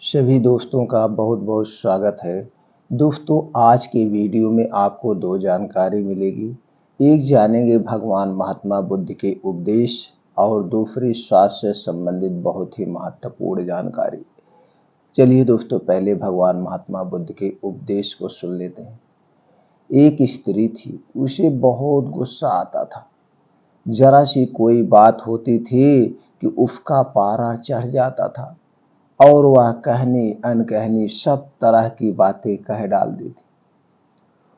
सभी दोस्तों का बहुत बहुत स्वागत है। दोस्तों, आज के वीडियो में आपको दो जानकारी मिलेगी। एक जानेंगे भगवान महात्मा बुद्ध के उपदेश और दूसरी स्वास्थ्य से संबंधित बहुत ही महत्वपूर्ण जानकारी। चलिए दोस्तों, पहले भगवान महात्मा बुद्ध के उपदेश को सुन लेते हैं। एक स्त्री थी, उसे बहुत गुस्सा आता था। जरा सी कोई बात होती थी कि उसका पारा चढ़ जाता था और वह कहनी अनकहनी सब तरह की बातें कह डालती थी।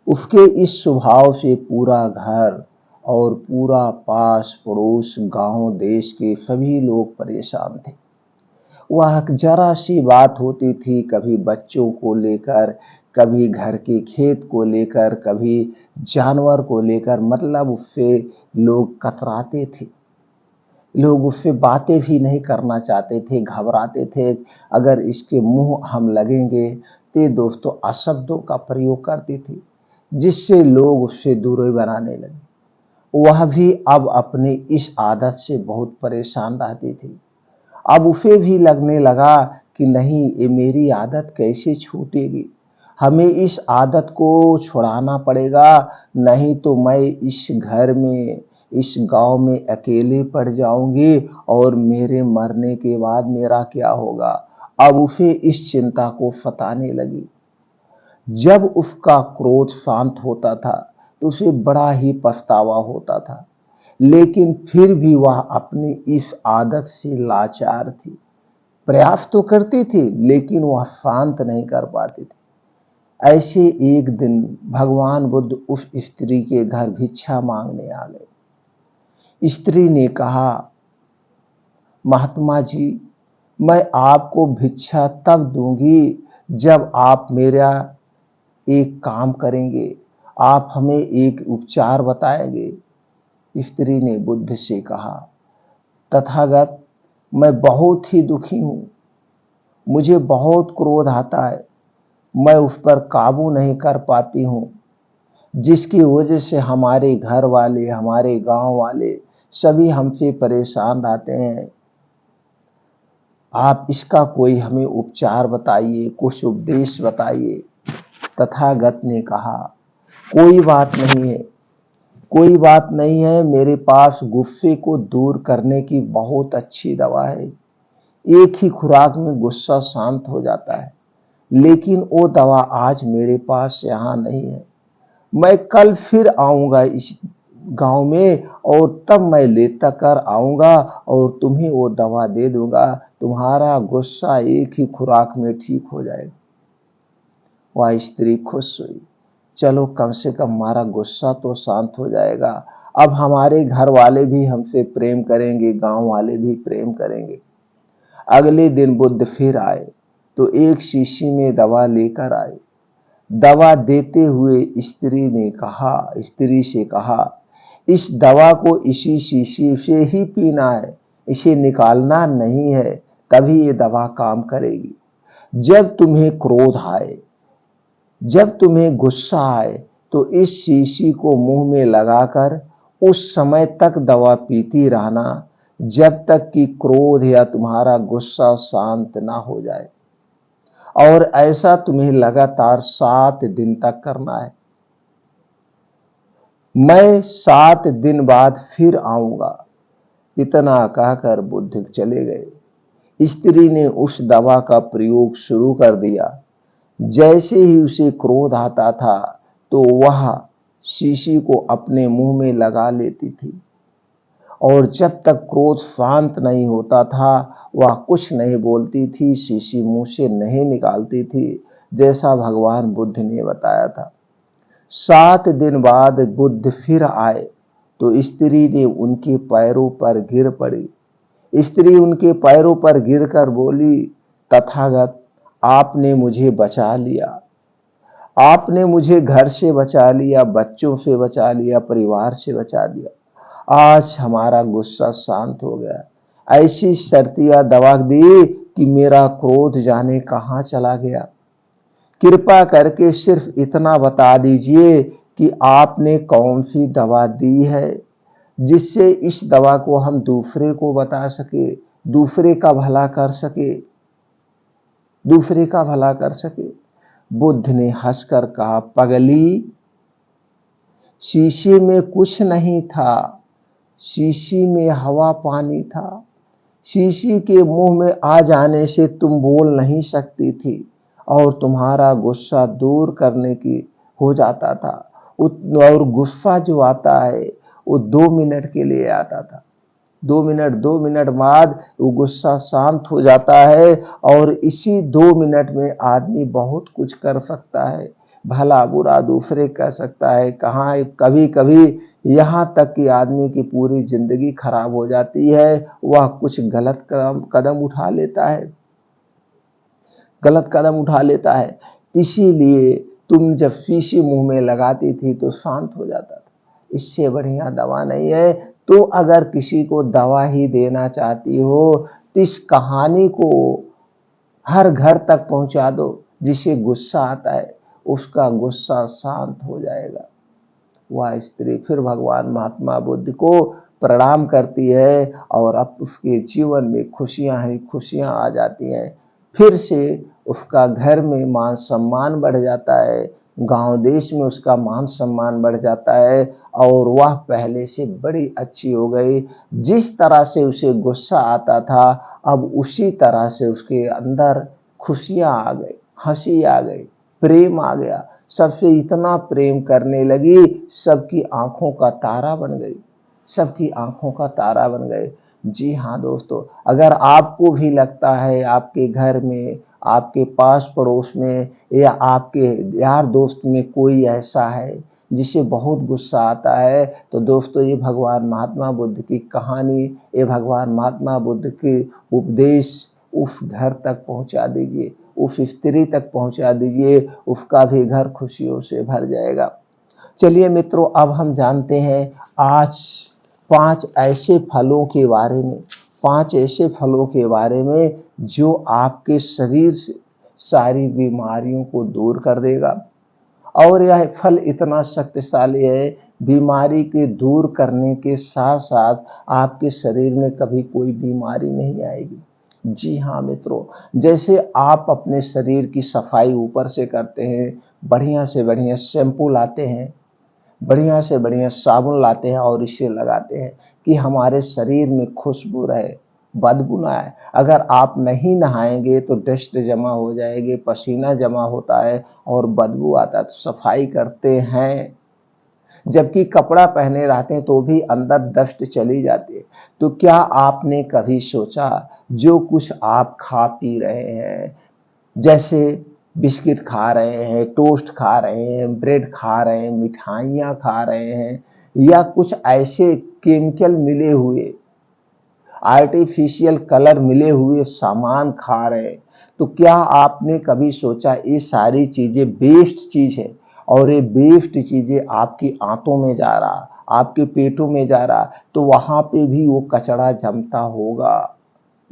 उसके इस स्वभाव से पूरा घर और पूरा पास पड़ोस गांव देश के सभी लोग परेशान थे। वह जरा सी बात होती थी, कभी बच्चों को लेकर, कभी घर के खेत को लेकर, कभी जानवर को लेकर, मतलब उससे लोग कतराते थे। लोग उससे बातें भी नहीं करना चाहते थे, घबराते थे। अगर इसके मुंह हम लगेंगे तो दोस्तों अशब्दों का प्रयोग करते थे, जिससे लोग उससे दूरी बनाने लगे। वह भी अब अपनी इस आदत से बहुत परेशान रहती थी। अब उसे भी लगने लगा कि नहीं, ये मेरी आदत कैसे छूटेगी। हमें इस आदत को छुड़ाना पड़ेगा, नहीं तो मैं इस घर में, इस गांव में अकेले पड़ जाऊंगी और मेरे मरने के बाद मेरा क्या होगा। अब उसे इस चिंता को सताने लगी। जब उसका क्रोध शांत होता था तो उसे बड़ा ही पछतावा होता था, लेकिन फिर भी वह अपनी इस आदत से लाचार थी। प्रयास तो करती थी, लेकिन वह शांत नहीं कर पाती थी। ऐसे एक दिन भगवान बुद्ध उस स्त्री के घर भिक्षा मांगने आ गए। स्त्री ने कहा, महात्मा जी, मैं आपको भिक्षा तब दूंगी जब आप मेरा एक काम करेंगे, आप हमें एक उपचार बताएंगे। स्त्री ने बुद्ध से कहा, तथागत, मैं बहुत ही दुखी हूं। मुझे बहुत क्रोध आता है, मैं उस पर काबू नहीं कर पाती हूं, जिसकी वजह से हमारे घर वाले, हमारे गांव वाले सभी हमसे परेशान रहते हैं। आप इसका कोई हमें उपचार बताइए, कुछ उपदेश बताइए। तथागत ने कहा, कोई बात नहीं है, कोई बात नहीं है। मेरे पास गुस्से को दूर करने की बहुत अच्छी दवा है। एक ही खुराक में गुस्सा शांत हो जाता है, लेकिन वो दवा आज मेरे पास यहाँ नहीं है। मैं कल फिर आऊंगा इस गांव में और तब मैं लेता कर आऊंगा और तुम्हें वो दवा दे दूंगा। तुम्हारा गुस्सा एक ही खुराक में ठीक हो जाएगा। वह स्त्री खुश हुई। चलो, कम से कम हमारा गुस्सा तो शांत हो जाएगा। अब हमारे घर वाले भी हमसे प्रेम करेंगे, गांव वाले भी प्रेम करेंगे। अगले दिन बुद्ध फिर आए तो एक शीशी में दवा लेकर आए। दवा देते हुए स्त्री से कहा, इस दवा को इसी शीशी से ही पीना है, इसे निकालना नहीं है, तभी ये दवा काम करेगी। जब तुम्हें क्रोध आए, जब तुम्हें गुस्सा आए, तो इस शीशी को मुंह में लगाकर उस समय तक दवा पीती रहना, जब तक कि क्रोध या तुम्हारा गुस्सा शांत ना हो जाए। और ऐसा तुम्हें लगातार 7 दिन तक करना है। मैं 7 दिन बाद फिर आऊंगा। इतना कहकर बुद्ध चले गए। स्त्री ने उस दवा का प्रयोग शुरू कर दिया। जैसे ही उसे क्रोध आता था तो वह शीशी को अपने मुंह में लगा लेती थी, और जब तक क्रोध शांत नहीं होता था वह कुछ नहीं बोलती थी, शीशी मुंह से नहीं निकालती थी, जैसा भगवान बुद्ध ने बताया था। 7 दिन बाद बुद्ध फिर आए तो स्त्री ने उनके पैरों पर गिर पड़ी। स्त्री उनके पैरों पर गिरकर बोली, तथागत, आपने मुझे बचा लिया। आपने मुझे घर से बचा लिया, बच्चों से बचा लिया, परिवार से बचा लिया। आज हमारा गुस्सा शांत हो गया। ऐसी शर्तिया दवा दी कि मेरा क्रोध जाने कहां चला गया। कृपा करके सिर्फ इतना बता दीजिए कि आपने कौन सी दवा दी है, जिससे इस दवा को हम दूसरे को बता सके, दूसरे का भला कर सके। दूसरे का भला कर सके। बुद्ध ने हंसकर कहा, पगली, शीशे में कुछ नहीं था, शीशी में हवा पानी था। शीशी के मुंह में आ जाने से तुम बोल नहीं सकती थी और तुम्हारा गुस्सा दूर करने की हो जाता था। और गुस्सा जो आता है वो 2 मिनट के लिए आता था। 2 मिनट बाद वो गुस्सा शांत हो जाता है और इसी 2 मिनट में आदमी बहुत कुछ कर सकता है, भला बुरा दूसरे कह सकता है। कहाँ कभी कभी यहाँ तक कि आदमी की पूरी जिंदगी खराब हो जाती है, वह कुछ गलत कदम उठा लेता है, गलत कदम उठा लेता है। इसीलिए तुम जब शीशी मुंह में लगाती थी तो शांत हो जाता था। इससे बढ़िया दवा नहीं है। तो अगर किसी को दवा ही देना चाहती हो तो इस कहानी को हर घर तक पहुंचा दो। जिसे गुस्सा आता है उसका गुस्सा शांत हो जाएगा। वह स्त्री फिर भगवान महात्मा बुद्ध को प्रणाम करती है और अब उसके जीवन में खुशियां ही खुशियां आ जाती हैं। फिर से उसका घर में मान सम्मान बढ़ जाता है, गांव देश में उसका मान सम्मान बढ़ जाता है और वह पहले से बड़ी अच्छी हो गई। जिस तरह से उसे गुस्सा आता था अब उसी तरह से उसके अंदर खुशियां आ गई, हंसी आ गई, प्रेम आ गया। सबसे इतना प्रेम करने लगी, सबकी आंखों का तारा बन गई, सबकी आंखों का तारा बन गए। जी हाँ दोस्तों, अगर आपको भी लगता है आपके घर में, आपके पास पड़ोस में या आपके यार दोस्त में कोई ऐसा है जिसे बहुत गुस्सा आता है, तो दोस्तों ये भगवान महात्मा बुद्ध की कहानी, ये भगवान महात्मा बुद्ध के उपदेश उस घर तक पहुंचा दीजिए, उस स्त्री तक पहुंचा दीजिए, उसका भी घर खुशियों से भर जाएगा। चलिए मित्रों, अब हम जानते हैं आज 5 ऐसे फलों के बारे में जो आपके शरीर से सारी बीमारियों को दूर कर देगा। और यह फल इतना शक्तिशाली है, बीमारी के दूर करने के साथ साथ आपके शरीर में कभी कोई बीमारी नहीं आएगी। जी हाँ मित्रों, जैसे आप अपने शरीर की सफाई ऊपर से करते हैं, बढ़िया से बढ़िया शैम्पू लाते हैं, बढ़िया से बढ़िया साबुन लाते हैं और इसे लगाते हैं कि हमारे शरीर में खुशबू रहे, बदबू ना आए। अगर आप नहीं नहाएंगे तो डस्ट जमा हो जाएगी, पसीना जमा होता है और बदबू आता है। तो सफाई करते हैं, जबकि कपड़ा पहने रहते हैं तो भी अंदर डस्ट चली जाती है। तो क्या आपने कभी सोचा जो कुछ आप खा पी रहे हैं, जैसे बिस्किट खा रहे हैं, टोस्ट खा रहे हैं, ब्रेड खा रहे हैं, मिठाइयाँ खा रहे हैं या कुछ ऐसे केमिकल मिले हुए, आर्टिफिशियल कलर मिले हुए सामान खा रहे हैं, तो क्या आपने कभी सोचा ये सारी चीजें वेस्ट चीज है और ये वेस्ट चीजें आपकी आंतों में जा रहा, आपके पेटों में जा रहा, तो वहां पे भी वो कचरा जमता होगा,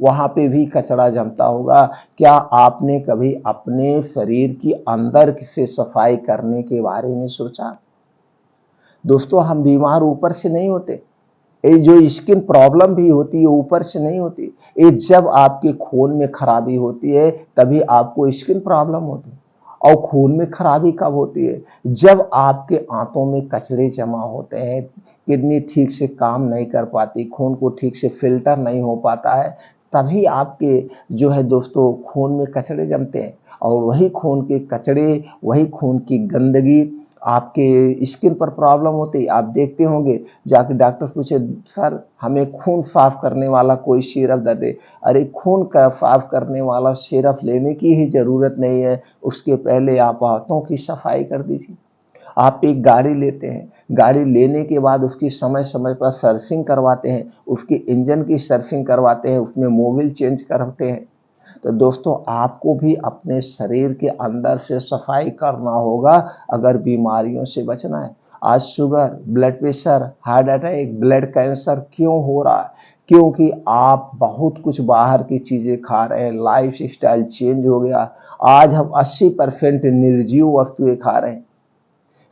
वहां पे भी कचरा जमता होगा। क्या आपने कभी अपने शरीर की अंदर से सफाई करने के बारे में सोचा? दोस्तों, हम बीमार ऊपर से नहीं होते, ये जो स्किन प्रॉब्लम भी होती है ऊपर से नहीं होती। ये जब आपके खून में खराबी होती है तभी आपको स्किन प्रॉब्लम होती है। और खून में खराबी कब होती है? जब आपके आंतों में कचरे जमा होते हैं, किडनी ठीक से काम नहीं कर पाती, खून को ठीक से फिल्टर नहीं हो पाता है, तभी आपके जो है दोस्तों खून में कचरे जमते हैं। और वही खून के कचरे, वही खून की गंदगी आपके स्किन पर प्रॉब्लम होती है। आप देखते होंगे, जाके डॉक्टर पूछे, सर हमें खून साफ करने वाला कोई सिरप दे दे। अरे खून का साफ करने वाला सिरप लेने की ही जरूरत नहीं है, उसके पहले आप हाथों की सफाई कर दीजिए। आप एक गाड़ी लेते हैं, गाड़ी लेने के बाद उसकी समय समय पर सर्विसिंग करवाते हैं, उसके इंजन की सर्विसिंग करवाते हैं, उसमें मोबिल चेंज करते हैं। तो दोस्तों, आपको भी अपने शरीर के अंदर से सफाई करना होगा अगर बीमारियों से बचना है। आज sugar, blood pressure, heart attack, blood cancer क्यों हो रहा है? क्योंकि आप बहुत कुछ बाहर की चीजें खा रहे हैं, लाइफ स्टाइल चेंज हो गया। आज हम 80% निर्जीव वस्तुएं खा रहे हैं,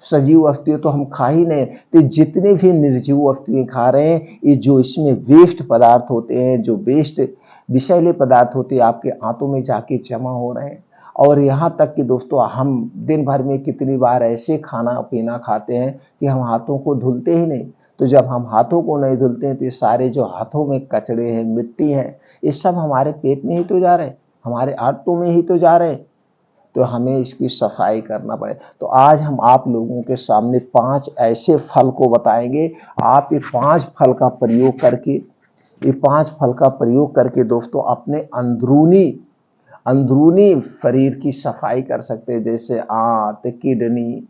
सजीव वस्तुएं तो हम खा ही नहीं। तो जितने भी निर्जीव वस्तुएं खा रहे हैं, ये जो इसमें वेस्ट पदार्थ होते हैं, जो वेस्ट विषैले पदार्थ होते हैं आपके आंतों में जाके जमा हो रहे हैं। और यहाँ तक कि दोस्तों हम दिन भर में कितनी बार ऐसे खाना पीना खाते हैं कि हम हाथों को धुलते ही नहीं। तो जब हम हाथों को नहीं धुलते हैं तो ये सारे जो हाथों में कचरे हैं, मिट्टी है, ये सब हमारे पेट में ही तो जा रहे हैं, हमारे आंतों में ही तो जा रहे हैं। तो हमें इसकी सफाई करना पड़े। तो आज हम आप लोगों के सामने 5 ऐसे फल को बताएंगे। आप ये 5 फल का प्रयोग करके, ये 5 फल का प्रयोग करके दोस्तों अपने अंदरूनी अंदरूनी शरीर की सफाई कर सकते हैं। जैसे आंत, किडनी,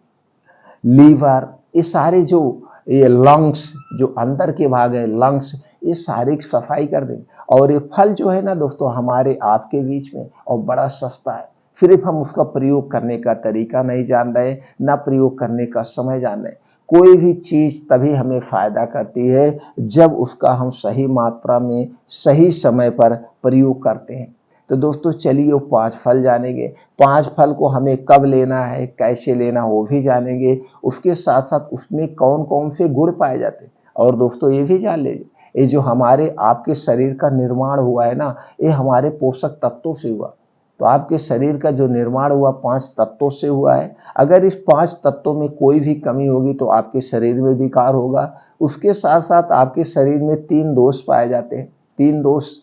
लीवर, ये सारे जो ये लंग्स, जो अंदर के भाग है लंग्स, ये सारी सफाई कर देंगे। और ये फल जो है ना दोस्तों हमारे आपके बीच में और बड़ा सस्ता है। सिर्फ हम उसका प्रयोग करने का तरीका नहीं जान रहे, ना प्रयोग करने का समय जान रहे। कोई भी चीज तभी हमें फायदा करती है जब उसका हम सही मात्रा में सही समय पर प्रयोग करते हैं। तो दोस्तों चलिए वो 5 फल जानेंगे। 5 फल को हमें कब लेना है, कैसे लेना वो भी जानेंगे। उसके साथ साथ उसमें कौन कौन से गुण पाए जाते हैं। और दोस्तों ये भी जान लीजिए, ये जो हमारे आपके शरीर का निर्माण हुआ है ना, ये हमारे पोषक तत्वों से हुआ। तो आपके शरीर का जो निर्माण हुआ 5 तत्वों से हुआ है। अगर इस 5 तत्वों में कोई भी कमी होगी तो आपके शरीर में विकार होगा। उसके साथ साथ आपके शरीर में 3 दोष पाए जाते हैं। 3 दोष,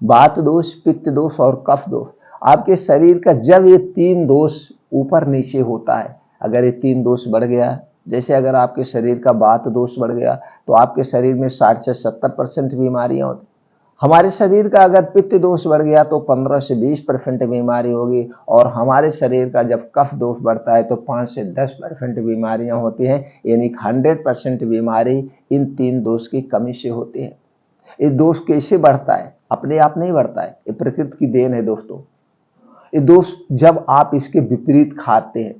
वात दोष, पित्त दोष और कफ दोष। आपके शरीर का जब ये 3 दोष ऊपर नीचे होता है, अगर ये 3 दोष बढ़ गया, जैसे अगर आपके शरीर का वात दोष बढ़ गया तो आपके शरीर में 60 से 70% बीमारियां होती। हमारे शरीर का अगर पित्त दोष बढ़ गया तो 15 से 20% बीमारी होगी। और हमारे शरीर का जब कफ दोष बढ़ता है तो 5 से 10% बीमारियां होती हैं। यानी 100% बीमारी इन 3 दोष की कमी से होती है। ये दोष कैसे बढ़ता है? अपने आप नहीं बढ़ता है, ये प्रकृति की देन है दोस्तों। ये दोष जब आप इसके विपरीत खाते हैं,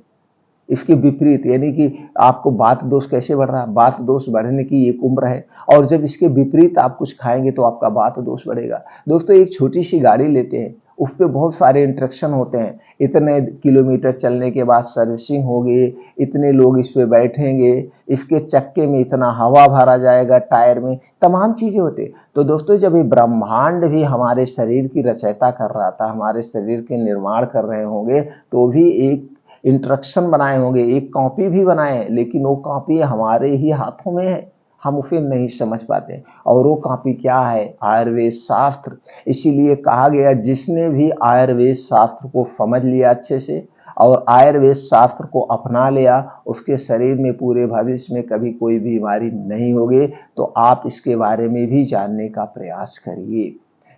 इसके विपरीत यानी कि आपको वात दोष कैसे बढ़ रहा है, वात दोष बढ़ने की एक उम्र है। और जब इसके विपरीत आप कुछ खाएंगे तो आपका वात दोष बढ़ेगा। दोस्तों एक छोटी सी गाड़ी लेते हैं, उस पर बहुत सारे इंस्ट्रक्शन होते हैं। इतने किलोमीटर चलने के बाद सर्विसिंग होगी, इतने लोग इस पे बैठेंगे, इसके चक्के में इतना हवा भरा जाएगा, टायर में तमाम चीजें होती है। तो दोस्तों जब ये ब्रह्मांड भी हमारे शरीर की रचयिता कर रहा था, हमारे शरीर के निर्माण कर रहे होंगे, तो भी एक इंस्ट्रक्शन बनाए होंगे, एक कॉपी भी बनाए हैं, लेकिन वो कॉपी हमारे ही हाथों में है, हम उसे नहीं समझ पाते। और वो कॉपी क्या है? आयुर्वेद शास्त्र। इसीलिए कहा गया जिसने भी आयुर्वेद शास्त्र को समझ लिया अच्छे से और आयुर्वेद शास्त्र को अपना लिया, उसके शरीर में पूरे भविष्य में कभी कोई बीमारी नहीं होगी। तो आप इसके बारे में भी जानने का प्रयास करिए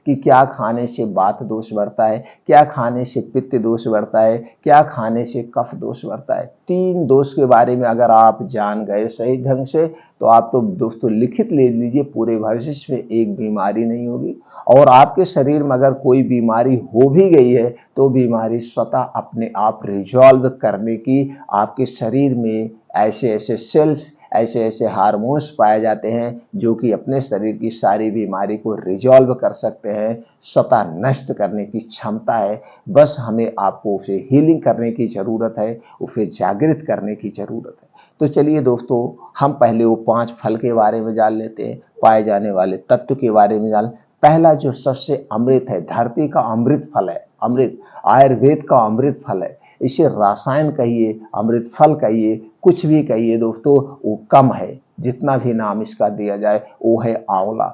कि क्या खाने से वात दोष बढ़ता है, क्या खाने से पित्त दोष बढ़ता है, क्या खाने से कफ दोष बढ़ता है। 3 दोष के बारे में अगर आप जान गए सही ढंग से तो आप तो दोस्तों लिखित ले लीजिए, पूरे भविष्य में एक बीमारी नहीं होगी। और आपके शरीर में अगर कोई बीमारी हो भी गई है तो बीमारी स्वतः अपने आप रिजॉल्व करने की आपके शरीर में ऐसे ऐसे सेल्स, ऐसे ऐसे हार्मोन्स पाए जाते हैं जो कि अपने शरीर की सारी बीमारी को रिजॉल्व कर सकते हैं, स्वतः नष्ट करने की क्षमता है। बस हमें आपको उसे हीलिंग करने की ज़रूरत है, उसे जागृत करने की ज़रूरत है। तो चलिए दोस्तों हम पहले वो 5 फल के बारे में जान लेते हैं, पाए जाने वाले तत्व के बारे में जान। पहला जो सबसे अमृत है, धरती का अमृत फल है, अमृत आयुर्वेद का अमृत फल है। इसे रसायन कहिए, अमृत फल कहिए, कुछ भी कहिए दोस्तों, वो कम है। जितना भी नाम इसका दिया जाए वो है आंवला।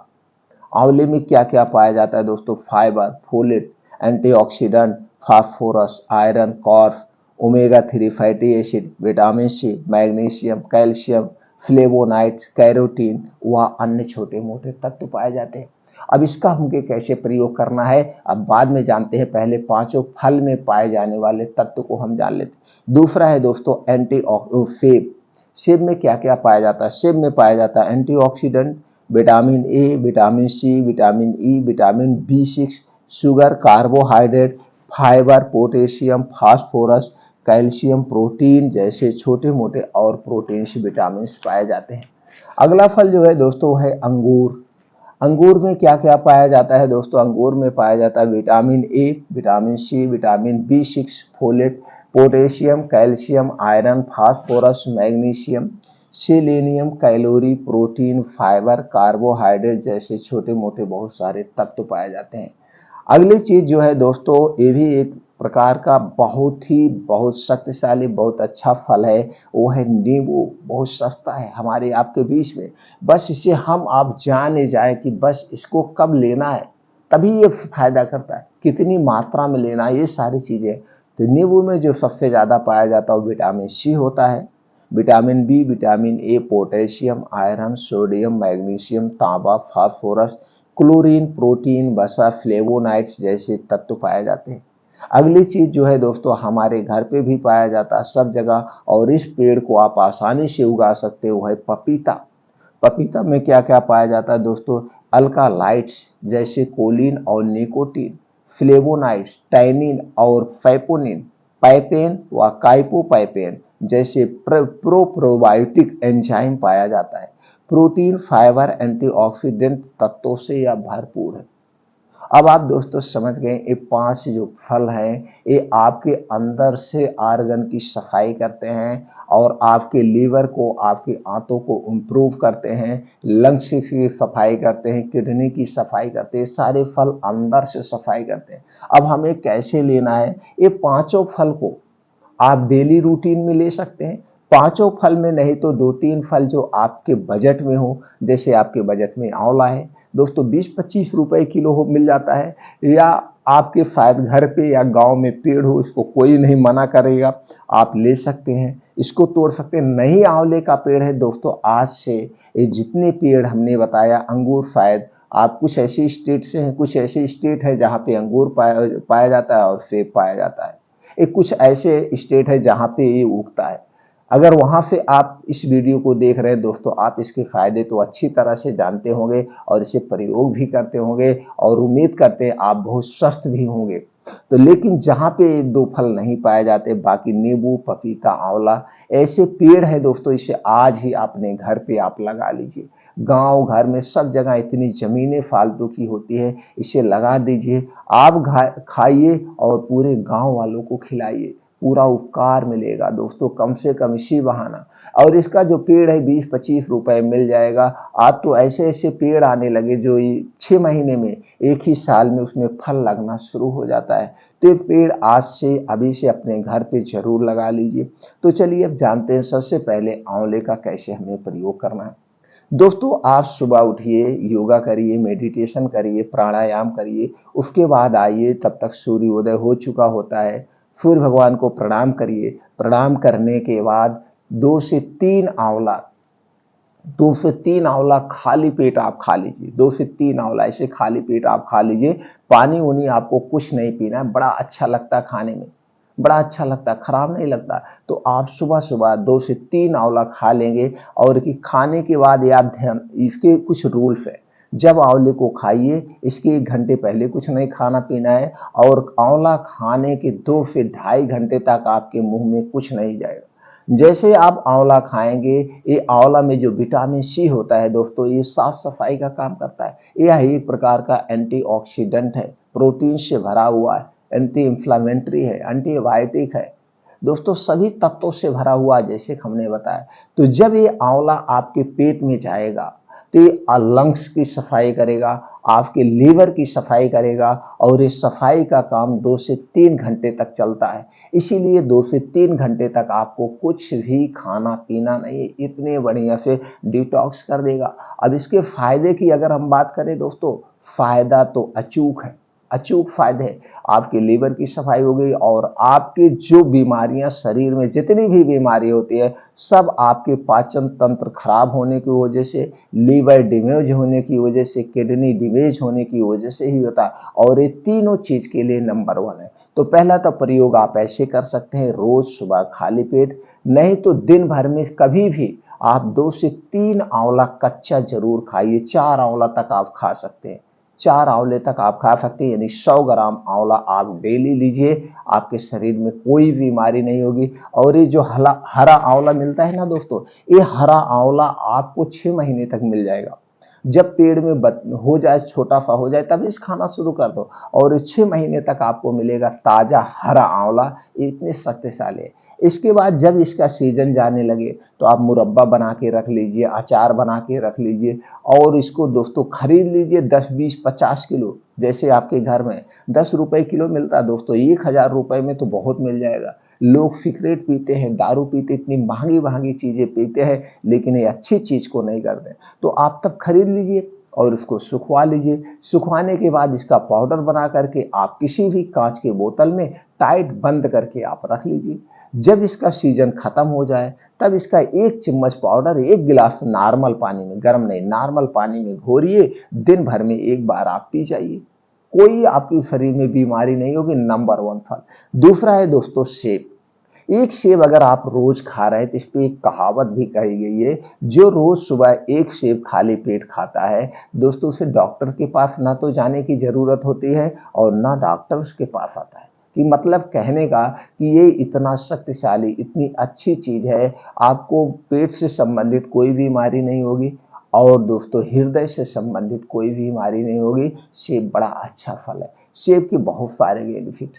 आंवले में क्या क्या पाया जाता है दोस्तों? Fibre, folate, antioxidant, phosphorus, iron, कॉर्स, omega 3 fatty acid, vitamin C, magnesium, calcium, flavonoids, carotene व अन्य छोटे मोटे तत्व पाए जाते हैं। अब इसका हमके कैसे प्रयोग करना है अब बाद में जानते हैं, पहले 5 फल में पाए जाने वाले तत्व को हम जान लेते हैं। दूसरा है दोस्तों सेब। सेब में क्या क्या पाया जाता है? सेब में पाया जाता है antioxidant, vitamin A, vitamin C, vitamin E, vitamin B6, sugar, carbohydrate, fibre, potassium, phosphorus, calcium, protein जैसे छोटे मोटे और प्रोटीन्स, विटामिन पाए जाते हैं। अगला फल जो है दोस्तों है अंगूर। अंगूर में क्या क्या पाया जाता है दोस्तों? अंगूर में पाया जाता है vitamin A, vitamin C, vitamin B6, folate, potassium, calcium, iron, phosphorus, magnesium, selenium, calorie, protein, fibre, carbohydrate जैसे छोटे मोटे बहुत सारे तत्व पाए जाते हैं। अगली चीज जो है दोस्तों, ये भी एक प्रकार का बहुत शक्तिशाली बहुत अच्छा फल है, वो है नींबू। बहुत सस्ता है हमारे आपके बीच में, बस इसे हम आप जाने जाए कि बस इसको कब लेना है, तभी ये फायदा करता है, कितनी मात्रा में लेना है, ये सारी चीजें। तो नींबू में जो सबसे ज्यादा पाया जाता है वो विटामिन सी होता है, vitamin B, vitamin A, potassium, iron, sodium, magnesium, तांबा, फास्फोरस, क्लोरीन, प्रोटीन, वसा, फ्लेवोनाइड्स जैसे तत्व पाए जाते हैं। अगली चीज जो है दोस्तों, हमारे घर पे भी पाया जाता है सब जगह, और इस पेड़ को आप आसानी से उगा सकते हो, है पपीता। पपीता में क्या क्या पाया जाता है दोस्तों, अल्कालाइड्स जैसे कोलिन और निकोटीन, फ्लेवोनाइड्स, टैनिन और पैपोनिन, पैपेन व काइपोपैपेन जैसे प्रोबायोटिक एंजाइम पाया जाता है। प्रोटीन, फाइबर, एंटीऑक्सीडेंट तत्वों से यह भरपूर है। अब आप दोस्तों समझ गए, ये 5 जो फल हैं ये आपके अंदर से आर्गन की सफाई करते हैं, और आपके लीवर को, आपकी आंतों को इम्प्रूव करते हैं, लंग्स की सफाई करते हैं, किडनी की सफाई करते हैं, सारे फल अंदर से सफाई करते हैं। अब हमें कैसे लेना है, ये पांचों फल को आप डेली रूटीन में ले सकते हैं। पांचों फल में नहीं तो 2-3 फल जो आपके बजट में हो, जैसे आपके बजट में आंवला है दोस्तों, 20-25 रुपए किलो हो मिल जाता है, या आपके शायद घर पे या गांव में पेड़ हो, इसको कोई नहीं मना करेगा, आप ले सकते हैं, इसको तोड़ सकते हैं। नहीं आंवले का पेड़ है दोस्तों, आज से ये जितने पेड़ हमने बताया, अंगूर शायद आप कुछ ऐसी स्टेट से हैं, कुछ ऐसी स्टेट है जहाँ पे अंगूर पाया जाता है और सेब पाया जाता है, एक कुछ ऐसे स्टेट है जहाँ पे ये उगता है। अगर वहां से आप इस वीडियो को देख रहे हैं दोस्तों, आप इसके फायदे तो अच्छी तरह से जानते होंगे और इसे प्रयोग भी करते होंगे, और उम्मीद करते हैं आप बहुत स्वस्थ भी होंगे। तो लेकिन जहाँ पे ये 2 फल नहीं पाए जाते, बाकी नींबू, पपीता, आंवला ऐसे पेड़ है दोस्तों, इसे आज ही अपने घर पे आप लगा लीजिए। गांव घर में सब जगह इतनी जमीनें फालतू की होती है, इसे लगा दीजिए, आप खाइए और पूरे गांव वालों को खिलाइए, पूरा उपकार मिलेगा दोस्तों, कम से कम इसी बहाना। और इसका जो पेड़ है 20-25 रुपए मिल जाएगा। आप तो ऐसे ऐसे पेड़ आने लगे जो 6 महीने में, एक ही साल में उसमें फल लगना शुरू हो जाता है। तो ये पेड़ आज से, अभी से अपने घर पे जरूर लगा लीजिए। तो चलिए अब जानते हैं सबसे पहले आंवले का कैसे हमें प्रयोग करना है। दोस्तों आप सुबह उठिए, योगा करिए, मेडिटेशन करिए, प्राणायाम करिए, उसके बाद आइए, तब तक सूर्योदय हो चुका होता है, सूर्य भगवान को प्रणाम करिए। प्रणाम करने के बाद 2 से 3 आंवला, 2 से 3 आंवला खाली पेट आप खा लीजिए। 2 से 3 आंवला ऐसे खाली पेट आप खा लीजिए। पानी उनी आपको कुछ नहीं पीना है, बड़ा अच्छा लगता है खाने में, बड़ा अच्छा लगता है, खराब नहीं लगता। तो आप सुबह सुबह 2 से 3 आंवला खा लेंगे। और कि खाने के बाद याद ध्यान, इसके कुछ रूल्स है। जब आंवले को खाइए, इसके 1 घंटे पहले कुछ नहीं खाना पीना है, और आंवला खाने के 2 से ढाई घंटे तक आपके मुंह में कुछ नहीं जाएगा। जैसे आप आंवला खाएंगे, ये आंवला में जो विटामिन सी होता है दोस्तों, ये साफ सफाई का काम करता है। यह एक प्रकार का एंटीऑक्सीडेंट है, प्रोटीन से भरा हुआ है, एंटी इंफ्लामेटरी है, एंटीबायोटिक है दोस्तों, सभी तत्वों से भरा हुआ जैसे हमने बताया। तो जब ये आंवला आपके पेट में जाएगा, तो ये लंग्स की सफाई करेगा, आपके लीवर की सफाई करेगा, और ये सफाई का काम 2 से 3 घंटे तक चलता है। इसीलिए 2 से 3 घंटे तक आपको कुछ भी खाना पीना नहीं, इतने बढ़िया से डिटॉक्स कर देगा। अब इसके फायदे की अगर हम बात करें दोस्तों, फायदा तो अचूक है, अचूक फायदे हैं। आपके लीवर की सफाई हो गई, और आपके जो बीमारियां शरीर में जितनी भी बीमारी होती है, सब आपके पाचन तंत्र खराब होने की वजह से, लीवर डैमेज होने की वजह से, किडनी डैमेज होने की वजह से ही होता है। और ये तीनों चीज के लिए नंबर 1 है। तो पहला तो प्रयोग आप ऐसे कर सकते हैं, रोज सुबह खाली पेट, नहीं तो दिन भर में कभी भी आप 2 से 3 आंवला कच्चा जरूर खाइए। 4 आंवला तक आप खा सकते हैं, 4 आंवले तक आप खा सकते हैं, यानी 100 ग्राम आंवला आप डेली लीजिए, आपके शरीर में कोई बीमारी नहीं होगी। और ये जो हरा आंवला मिलता है ना दोस्तों, ये हरा आंवला आपको 6 महीने तक मिल जाएगा। जब पेड़ में हो जाए, छोटा सा हो जाए, तब इस खाना शुरू कर दो, और 6 महीने तक आपको मिलेगा ताजा हरा आंवला। ये इतने शक्तिशाली है। इसके बाद जब इसका सीजन जाने लगे तो आप मुरब्बा बना के रख लीजिए, अचार बना के रख लीजिए और इसको दोस्तों खरीद लीजिए 10, 20, 50 किलो। जैसे आपके घर में 10 रुपए किलो मिलता है दोस्तों, 1000 रुपए में तो बहुत मिल जाएगा। लोग सिगरेट पीते हैं, दारू पीते, इतनी महंगी चीजें पीते हैं, लेकिन ये अच्छी चीज को नहीं करते। तो आप तब खरीद लीजिए और उसको सुखवा लीजिए। सुखवाने के बाद इसका पाउडर बना करके आप किसी भी कांच के बोतल में टाइट बंद करके आप रख लीजिए। जब इसका सीजन खत्म हो जाए तब इसका 1 चम्मच पाउडर 1 गिलास नॉर्मल पानी में, गर्म नहीं, नॉर्मल पानी में घोरिए, दिन भर में 1 बार आप पी जाइए। कोई आपके शरीर में बीमारी नहीं होगी। नंबर 1 फल। दूसरा है दोस्तों सेब। एक सेब अगर आप रोज खा रहे हैं तो इस पे एक कहावत भी कही गई है, जो रोज सुबह एक सेब खाली पेट खाता है दोस्तों, उसे डॉक्टर के पास ना तो जाने की जरूरत होती है और ना डॉक्टर उसके पास आता है। कि मतलब कहने का कि ये इतना शक्तिशाली, इतनी अच्छी चीज है, आपको पेट से संबंधित कोई बीमारी नहीं होगी और दोस्तों हृदय से संबंधित कोई बीमारी नहीं होगी। सेब बड़ा अच्छा फल है। सेब के बहुत सारे बेनिफिट,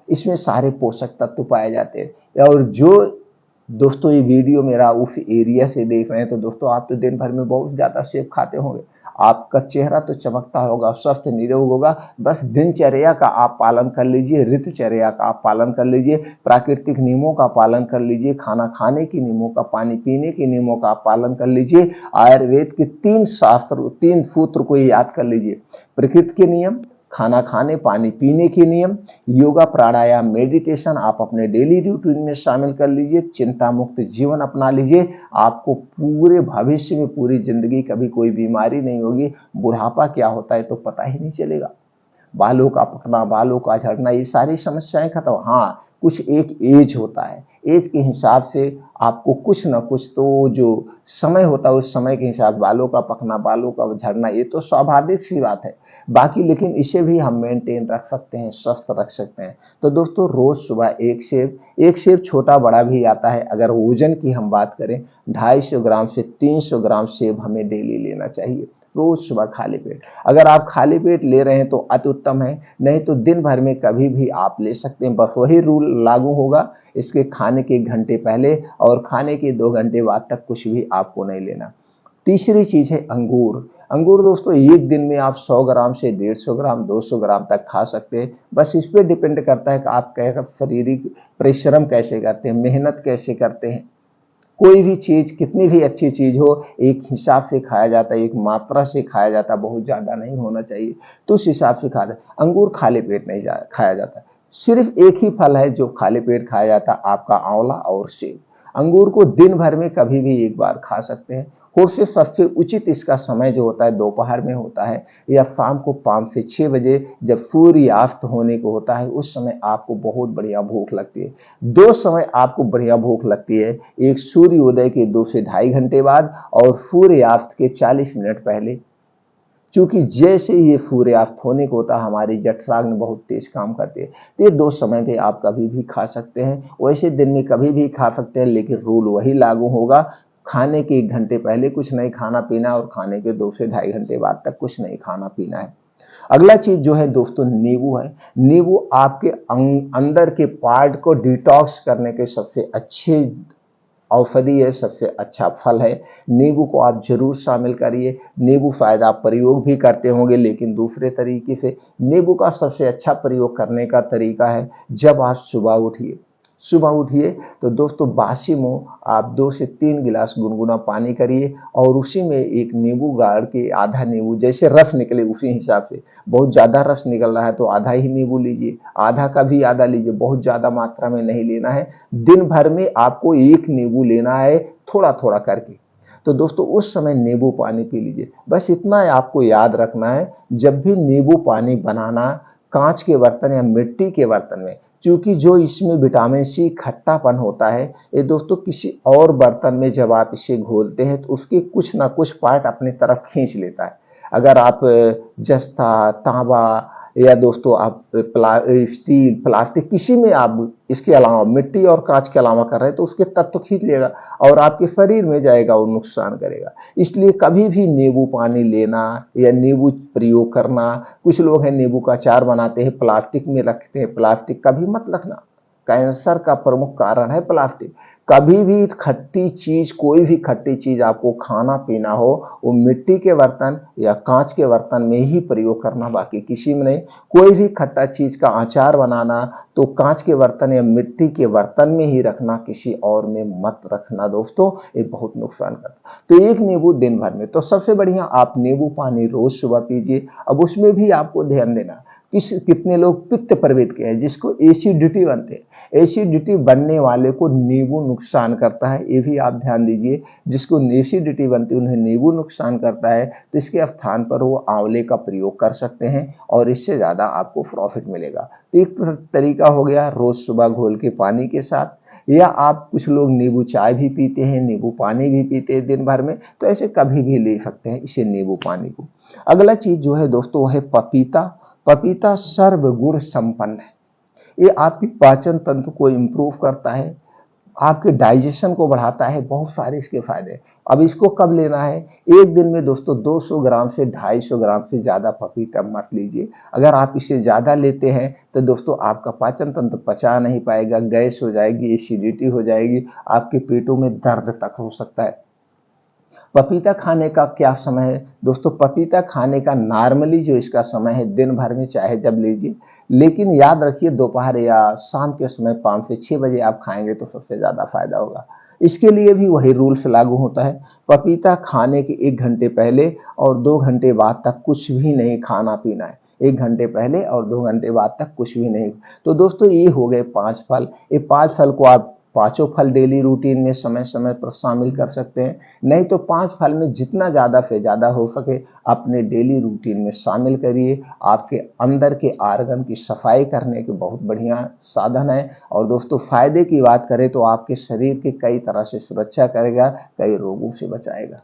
इसमें सारे पोषक तत्व पाए जाते हैं। और जो दोस्तों ये वीडियो मेरा उस एरिया से देख रहे हैं तो दोस्तों आप तो दिन भर में बहुत ज्यादा सेब खाते होंगे, आपका चेहरा तो चमकता होगा, स्वस्थ निरोग होगा। बस दिनचर्या का आप पालन कर लीजिए, ऋतुचर्या का आप पालन कर लीजिए, प्राकृतिक नियमों का पालन कर लीजिए, खाना खाने के नियमों का, पानी पीने के नियमों का आप पालन कर लीजिए। आयुर्वेद के 3 शास्त्र, 3 सूत्र को याद कर लीजिए। प्रकृति के नियम, खाना खाने पानी पीने के नियम, योगा प्राणायाम मेडिटेशन आप अपने डेली रूटीन में शामिल कर लीजिए। चिंता मुक्त जीवन अपना लीजिए। आपको पूरे भविष्य में, पूरी जिंदगी कभी कोई बीमारी नहीं होगी। बुढ़ापा क्या होता है तो पता ही नहीं चलेगा। बालों का पकना, बालों का झड़ना, ये सारी समस्याएं खत्म। हाँ, कुछ एक एज होता है, एज के हिसाब से आपको कुछ ना कुछ तो जो समय होता है उस समय के हिसाब, बालों का पकना, बालों का झड़ना, ये तो स्वाभाविक सी बात है। बाकी लेकिन इसे भी हम मेंटेन रख सकते हैं, स्वस्थ रख सकते हैं। तो दोस्तों रोज सुबह एक सेब छोटा बड़ा भी आता है। अगर वजन की हम बात करें 250 ग्राम से 300 ग्राम सेब हमें डेली लेना चाहिए, रोज सुबह खाली पेट। अगर आप खाली पेट ले रहे हैं तो अति उत्तम है, नहीं तो दिन भर में कभी भी आप ले सकते हैं। बस वही रूल लागू होगा, इसके खाने के 1 घंटे पहले और खाने के 2 घंटे बाद तक कुछ भी आपको नहीं लेना। तीसरी चीज है अंगूर। अंगूर दोस्तों एक दिन में आप 100 ग्राम से 150 ग्राम, 200 ग्राम तक खा सकते हैं। बस इस पे डिपेंड करता है कि आप शारीरिक परिश्रम कैसे करते हैं, मेहनत कैसे करते हैं। कोई भी चीज, कितनी भी अच्छी चीज हो, एक हिसाब से खाया जाता है, एक मात्रा से खाया जाता है, बहुत ज्यादा नहीं होना चाहिए। तो उस हिसाब से खाया जाता है। अंगूर खाली पेट नहीं खाया जाता। सिर्फ एक ही फल है जो खाली पेट खाया जाता है, आपका आंवला और सेब। अंगूर को दिन भर में कभी भी एक बार खा सकते हैं। हो से सबसे उचित इसका समय जो होता है दोपहर में होता है या शाम को 5 से 6 बजे, जब सूर्यास्त होने को होता है, उस समय आपको बहुत बढ़िया भूख लगती है। 2 समय आपको बढ़िया भूख लगती है, एक सूर्योदय के 2 से ढाई घंटे बाद और सूर्यास्त के 40 मिनट पहले। क्योंकि जैसे ही ये सूर्यास्त होने को होता है हमारी जठराग्नि बहुत तेज काम करती है। तो ये 2 समय पे आप कभी भी खा सकते हैं, वैसे दिन में कभी भी खा सकते हैं, लेकिन रूल वही लागू होगा, खाने के 1 घंटे पहले कुछ नहीं खाना पीना और खाने के 2 से ढाई घंटे बाद तक कुछ नहीं खाना पीना है। अगला चीज जो है दोस्तों नींबू है। नींबू आपके अंदर के पार्ट को डिटॉक्स करने के सबसे अच्छे औषधि है, सबसे अच्छा फल है। नींबू को आप जरूर शामिल करिए। नींबू शायद आप प्रयोग भी करते होंगे लेकिन दूसरे तरीके से। नींबू का सबसे अच्छा प्रयोग करने का तरीका है, जब आप सुबह उठिए तो दोस्तों बासी मुंह आप 2 से 3 गिलास गुनगुना पानी करिए और उसी में एक नींबू गाड़ के, आधा नींबू जैसे रस निकले उसी हिसाब से, बहुत ज्यादा रस निकल रहा है तो आधा ही नींबू लीजिए, आधा का भी आधा लीजिए, बहुत ज्यादा मात्रा में नहीं लेना है। दिन भर में आपको 1 नींबू लेना है, थोड़ा थोड़ा करके। तो दोस्तों उस समय नींबू पानी पी लीजिए। बस इतना आपको याद रखना है, जब भी नींबू पानी बनाना, कांच के बर्तन या मिट्टी के बर्तन में, क्योंकि जो इसमें विटामिन सी खट्टापन होता है, ये दोस्तों किसी और बर्तन में जब आप इसे घोलते हैं तो उसके कुछ ना कुछ पार्ट अपनी तरफ खींच लेता है। अगर आप जस्ता, तांबा या दोस्तों आप स्टील, प्लास्टिक, किसी में आप इसके अलावा मिट्टी और कांच के अलावा कर रहे हैं तो उसके तत्व खींच लेगा और आपके शरीर में जाएगा और नुकसान करेगा। इसलिए कभी भी नींबू पानी लेना या नींबू प्रयोग करना, कुछ लोग हैं नींबू का अचार बनाते हैं प्लास्टिक में रखते हैं, प्लास्टिक कभी मत रखना। कैंसर का प्रमुख कारण है प्लास्टिक। कभी भी खट्टी चीज, कोई भी खट्टी चीज आपको खाना पीना हो, वो मिट्टी के बर्तन या कांच के बर्तन में ही प्रयोग करना, बाकी किसी में नहीं। कोई भी खट्टा चीज का अचार बनाना तो कांच के बर्तन या मिट्टी के बर्तन में ही रखना, किसी और में मत रखना दोस्तों, ये बहुत नुकसान करता है। तो एक नींबू दिन भर में, तो सबसे बढ़िया आप नींबू पानी रोज सुबह पीजिए। अब उसमें भी आपको ध्यान देना, कितने लोग पित्त प्रवृत्ति के हैं, जिसको एसिडिटी बनते हैं। एसिडिटी बनने वाले को नींबू नुकसान करता है, ये भी आप ध्यान दीजिए। जिसको एसिडिटी बनती है उन्हें नींबू नुकसान करता है, तो इसके स्थान पर वो आंवले का प्रयोग कर सकते हैं और इससे ज़्यादा आपको प्रॉफिट मिलेगा। तो एक तरीका हो गया रोज सुबह घोल के पानी के साथ, या आप कुछ लोग नींबू चाय भी पीते हैं, नींबू पानी भी पीते हैं दिन भर में, तो ऐसे कभी भी ले सकते हैं इसे नींबू पानी को। अगला चीज जो है दोस्तों वो है पपीता। पपीता सर्वगुण संपन्न है, ये आपकी पाचन तंत्र को इम्प्रूव करता है, आपके डाइजेशन को बढ़ाता है, बहुत सारे इसके फायदे। अब इसको कब लेना है? एक दिन में दोस्तों 200 ग्राम से 250 ग्राम से ज़्यादा पपीता मत लीजिए। अगर आप इसे ज़्यादा लेते हैं तो दोस्तों आपका पाचन तंत्र पचा नहीं पाएगा, गैस हो जाएगी, एसिडिटी हो जाएगी, आपके पेटों में दर्द तक हो सकता है। पपीता खाने का क्या समय है दोस्तों? पपीता खाने का नॉर्मली जो इसका समय है दिन भर में चाहे जब लीजिए, लेकिन याद रखिए दोपहर या शाम के समय 5 से 6 बजे आप खाएंगे तो सबसे ज्यादा फायदा होगा। इसके लिए भी वही रूल्स लागू होता है। पपीता खाने के 1 घंटे पहले और 2 घंटे बाद तक कुछ भी नहीं खाना पीना है। 1 घंटे पहले और 2 घंटे बाद तक कुछ भी नहीं। तो दोस्तों ये हो गए 5 फल। ये 5 फल को आप पांचों फल डेली रूटीन में समय समय पर शामिल कर सकते हैं। नहीं तो 5 फल में जितना ज़्यादा से ज़्यादा हो सके अपने डेली रूटीन में शामिल करिए। आपके अंदर के आर्गन की सफाई करने के बहुत बढ़िया साधन है। और दोस्तों फायदे की बात करें तो आपके शरीर की कई तरह से सुरक्षा करेगा, कई रोगों से बचाएगा।